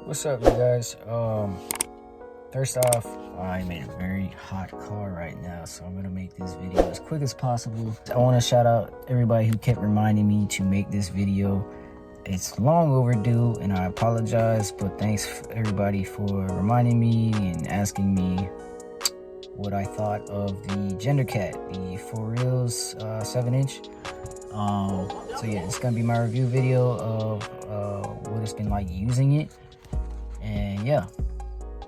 What's up, you guys? First off, I'm in a very hot car right now, so I'm gonna make this video as quick as possible. I want to shout out everybody who kept reminding me to make this video. It's long overdue, and I apologize, but thanks everybody for reminding me and asking me what I thought of the GenderCat, the 4 reels 7-inch. So yeah, it's gonna be my review video of what it's been like using it. And yeah,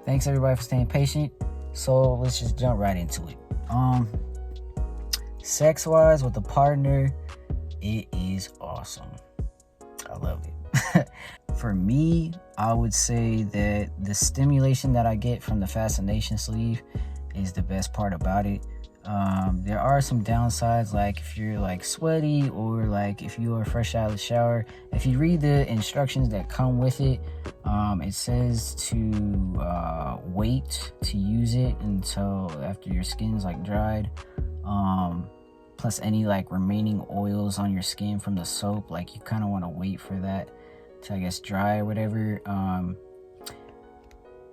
thanks everybody for staying patient. So let's just jump right into it. Sex wise with a partner, it is awesome. I love it. For me, I would say that the stimulation that I get from the fascination sleeve is the best part about it. There are some downsides, like if you're like sweaty or like if you are fresh out of the shower. If you read the instructions that come with it, it says to wait to use it until after your skin's like dried, plus any like remaining oils on your skin from the soap, like you kind of want to wait for that to, I guess, dry or whatever.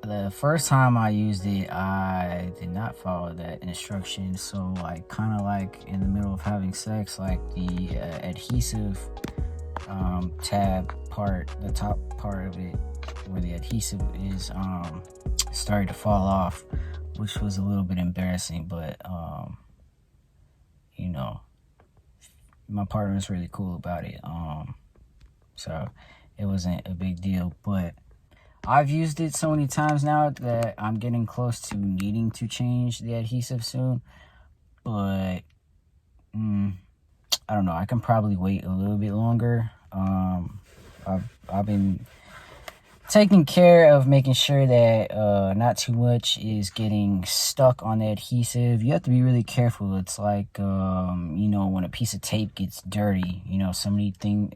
The first time I used it, I did not follow that instruction, so like kind of like in the middle of having sex, like the adhesive tab part, the top part of it where the adhesive is, started to fall off, which was a little bit embarrassing, but you know, my partner was really cool about it, so it wasn't a big deal. But I've used it so many times now that I'm getting close to needing to change the adhesive soon. But I don't know. I can probably wait a little bit longer. I've been taking care of making sure that not too much is getting stuck on the adhesive. You have to be really careful. It's like you know, when a piece of tape gets dirty, you know, so many things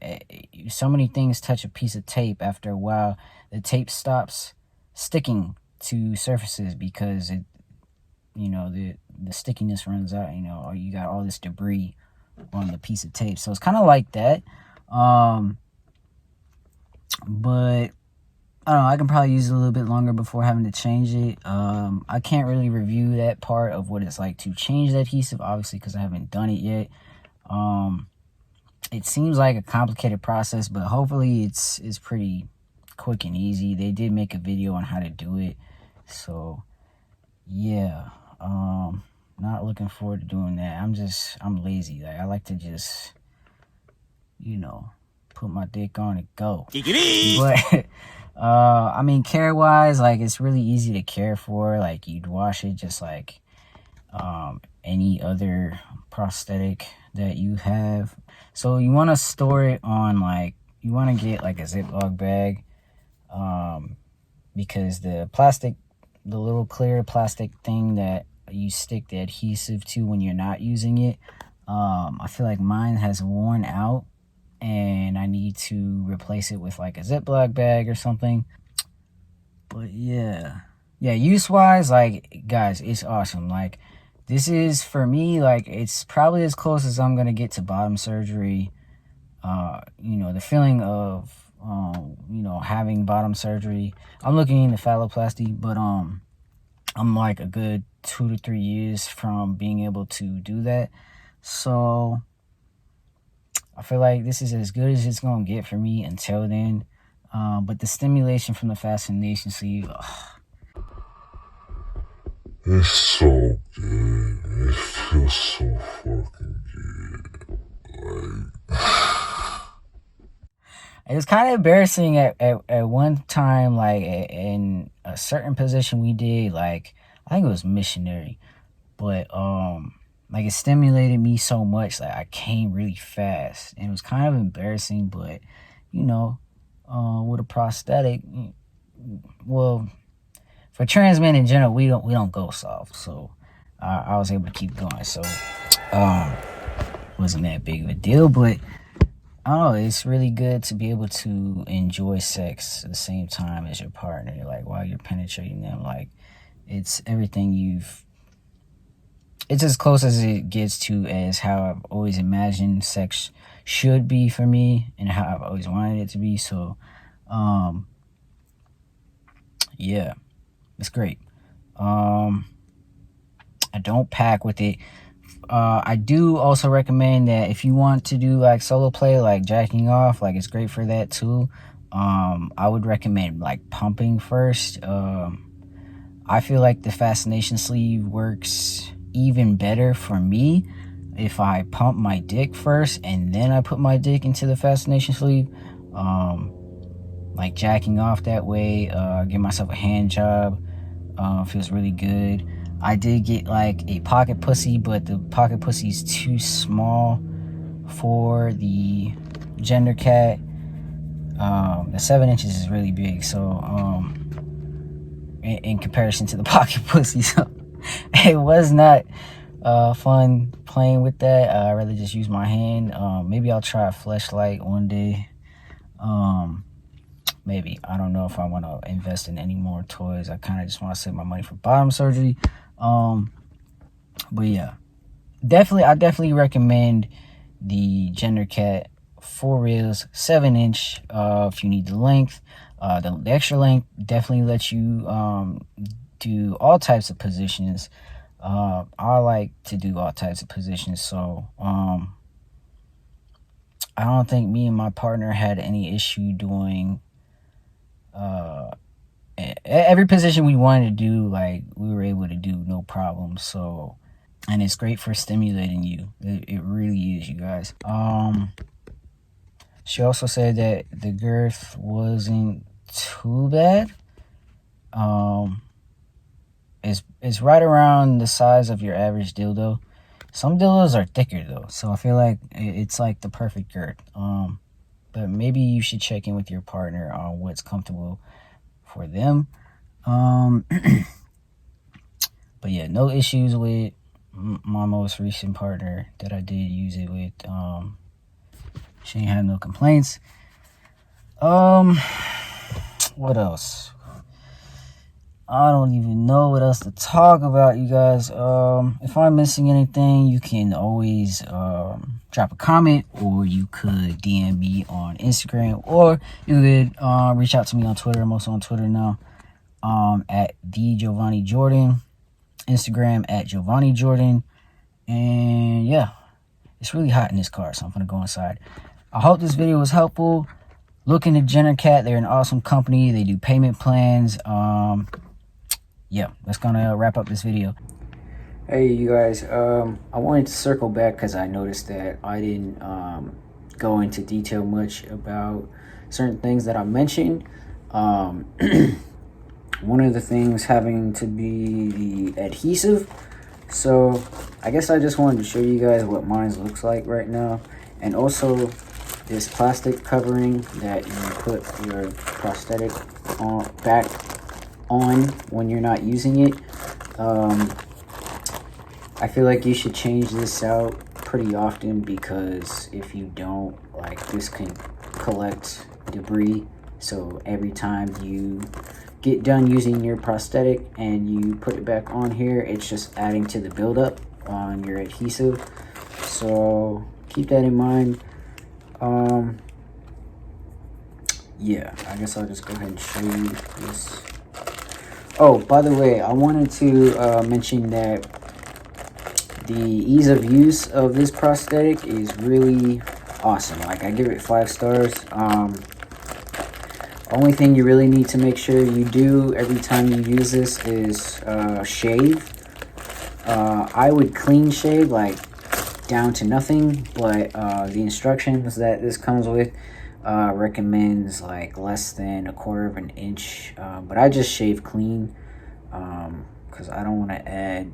touch a piece of tape. After a while, the tape stops sticking to surfaces because it, you know, the stickiness runs out, you know, or you got all this debris on the piece of tape. So it's kind of like that. But I don't know, I can probably use it a little bit longer before having to change it. I can't really review that part of what it's like to change the adhesive, obviously, because I haven't done it yet. It seems like a complicated process, but hopefully it's pretty quick and easy. They did make a video on how to do it, so yeah. Not looking forward to doing that. I'm lazy. Like, I like to just, you know, put my dick on and go. But I mean, care wise, like, it's really easy to care for. Like, you'd wash it just like any other prosthetic that you have. So you want to store it on, like, you want to get like a Ziploc bag, because the little clear plastic thing that you stick the adhesive to when you're not using it, I feel like mine has worn out and I need to replace it with like a Ziploc bag or something. But yeah, use wise, like, guys, it's awesome. Like, this is, for me, like, it's probably as close as I'm gonna get to bottom surgery. You know, the feeling of you know, having bottom surgery. I'm looking into phalloplasty, but I'm like a good 2 to 3 years from being able to do that. So I feel like this is as good as it's gonna get for me until then. But the stimulation from the fascination sleeve, it's so good. It feels so fucking good. Like, it was kind of embarrassing at one time, like in a certain position we did, like, I think it was missionary, but like, it stimulated me so much that I came really fast, and it was kind of embarrassing. But you know, with a prosthetic, well, for trans men in general, we don't go soft, so I was able to keep going. So wasn't that big of a deal. But oh, it's really good to be able to enjoy sex at the same time as your partner, like, while you're penetrating them. Like, it's everything it's as close as it gets to as how I've always imagined sex should be for me and how I've always wanted it to be. So yeah, it's great. I don't pack with it. I do also recommend that if you want to do like solo play, like jacking off, like it's great for that too. I would recommend like pumping first. I feel like the fascination sleeve works even better for me if I pump my dick first and then I put my dick into the fascination sleeve. Like jacking off that way, give myself a hand job. Feels really good. I did get like a pocket pussy, but the pocket pussy is too small for the GenderCat. The 7 inches is really big, so in comparison to the pocket pussy, so it was not fun playing with that. I'd rather just use my hand. Maybe I'll try a fleshlight one day. Maybe. I don't know if I want to invest in any more toys. I kind of just want to save my money for bottom surgery. But yeah, I definitely recommend the GenderCat for reals 7-inch. If you need the length, the extra length definitely lets you do all types of positions. I like to do all types of positions, so I don't think me and my partner had any issue doing every position we wanted to do. Like, we were able to do no problem. So, and it's great for stimulating you. It really is, you guys. She also said that the girth wasn't too bad. It's right around the size of your average dildo. Some dildos are thicker though, so I feel like it's like the perfect girth. But maybe you should check in with your partner on what's comfortable for them. But yeah, no issues with my most recent partner that I did use it with. She ain't had no complaints. What else? I don't even know what else to talk about, you guys. If I'm missing anything, you can always drop a comment, or you could DM me on Instagram, or you could reach out to me on Twitter. I'm also on Twitter now, at the Giovanni Jordan, Instagram at Giovanni Jordan. And yeah, it's really hot in this car, so I'm gonna go inside. I hope this video was helpful. Look into GenderCat. They're an awesome company. They do payment plans. Yeah, that's gonna wrap up this video. Hey, you guys, I wanted to circle back because I noticed that I didn't go into detail much about certain things that I mentioned. One of the things having to be the adhesive. So I guess I just wanted to show you guys what mine looks like right now, and also this plastic covering that you put your prosthetic on back on when you're not using it. I feel like you should change this out pretty often, because if you don't, like, this can collect debris. So every time you get done using your prosthetic and you put it back on here, it's just adding to the buildup on your adhesive. So keep that in mind. Yeah, I guess I'll just go ahead and show you this. Oh, by the way, I wanted to mention that the ease of use of this prosthetic is really awesome. Like, I give it 5 stars. Only thing you really need to make sure you do every time you use this is shave. I would clean shave, like down to nothing, but the instructions that this comes with recommends like less than 1/4 of an inch, but I just shave clean because I don't want to add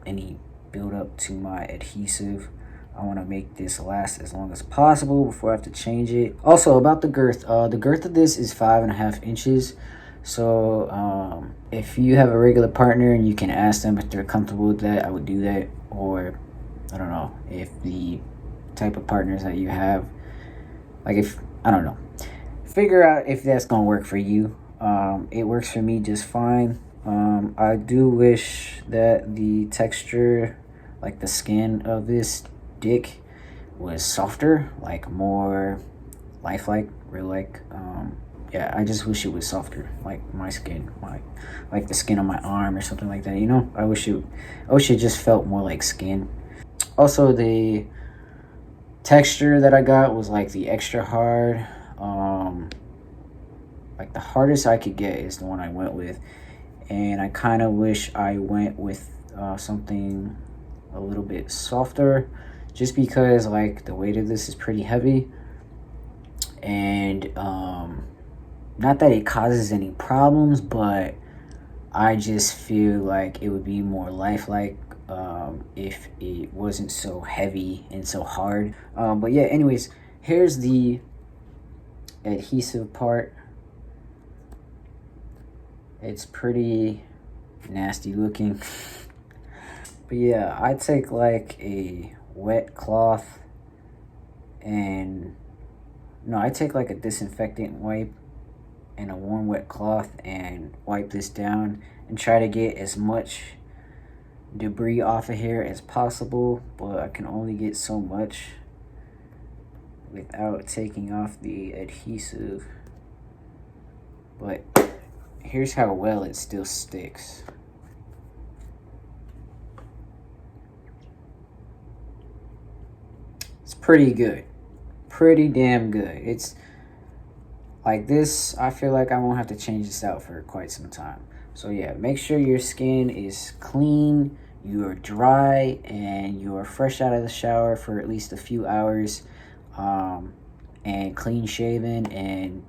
any buildup to my adhesive. I want to make this last as long as possible before I have to change it. Also, about the girth of this is 5.5 inches. So if you have a regular partner and you can ask them if they're comfortable with that, I would do that. Or I don't know, if the type of partners that you have, like, if I don't know, figure out if that's gonna work for you. It works for me just fine. I do wish that the texture, like the skin of this dick, was softer, like more lifelike, real like. yeah, I just wish it was softer, like my skin, like the skin on my arm or something like that. You know, I wish it just felt more like skin. Also, the texture that I got was like the extra hard. Like the hardest I could get is the one I went with, and I kind of wish I went with something a little bit softer, just because like the weight of this is pretty heavy, and not that it causes any problems, but I just feel like it would be more lifelike if it wasn't so heavy and so hard. But yeah, anyways, here's the adhesive part. It's pretty nasty looking. But yeah, I take like a wet cloth and I take like a disinfectant wipe and a warm wet cloth and wipe this down and try to get as much debris off of here as possible, but I can only get so much without taking off the adhesive. But here's how well it still sticks. It's pretty good. Pretty damn good. It's like this, I feel like I won't have to change this out for quite some time. So yeah, make sure your skin is clean, you're dry, and you're fresh out of the shower for at least a few hours, and clean shaven. And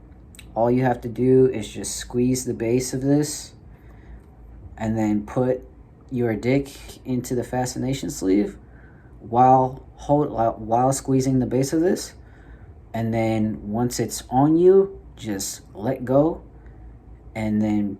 all you have to do is just squeeze the base of this and then put your dick into the fascination sleeve while squeezing the base of this. And then once it's on you, just let go, and then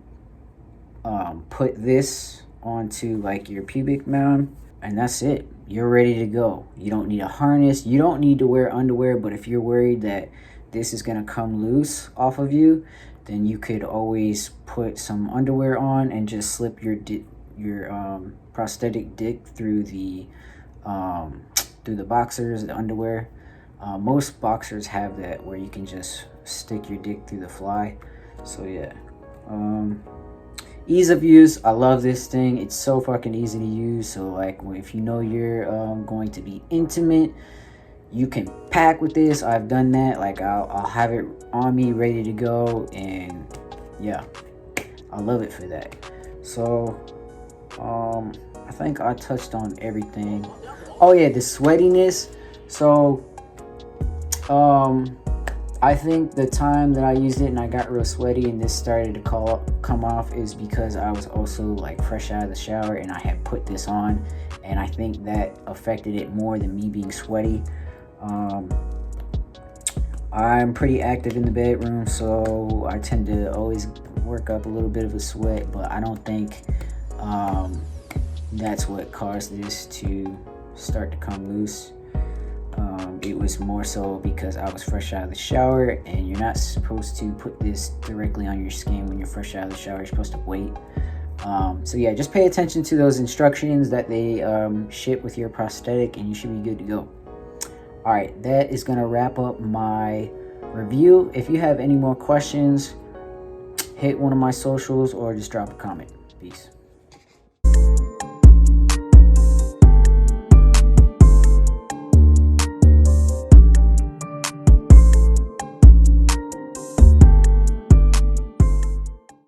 put this onto like your pubic mound, and that's it. You're ready to go. You don't need a harness. You don't need to wear underwear, but if you're worried that this is gonna come loose off of you, then you could always put some underwear on and just slip your prosthetic dick through the boxers, the underwear. Most boxers have that where you can just stick your dick through the fly. So yeah, ease of use. I love this thing. It's so fucking easy to use. So like if you know you're going to be intimate, you can pack with this. I've done that. Like I'll have it on me ready to go, and yeah, I love it for that. So I think I touched on everything. Oh yeah, the sweatiness. So I think the time that I used it and I got real sweaty and this started to come off is because I was also like fresh out of the shower and I had put this on, and I think that affected it more than me being sweaty. I'm pretty active in the bedroom, so I tend to always work up a little bit of a sweat, but I don't think that's what caused this to start to come loose. It was more so because I was fresh out of the shower, and you're not supposed to put this directly on your skin when you're fresh out of the shower. You're supposed to wait. So yeah, just pay attention to those instructions that they ship with your prosthetic, and you should be good to go. All right, that is gonna wrap up my review. If you have any more questions, hit one of my socials or just drop a comment. Peace.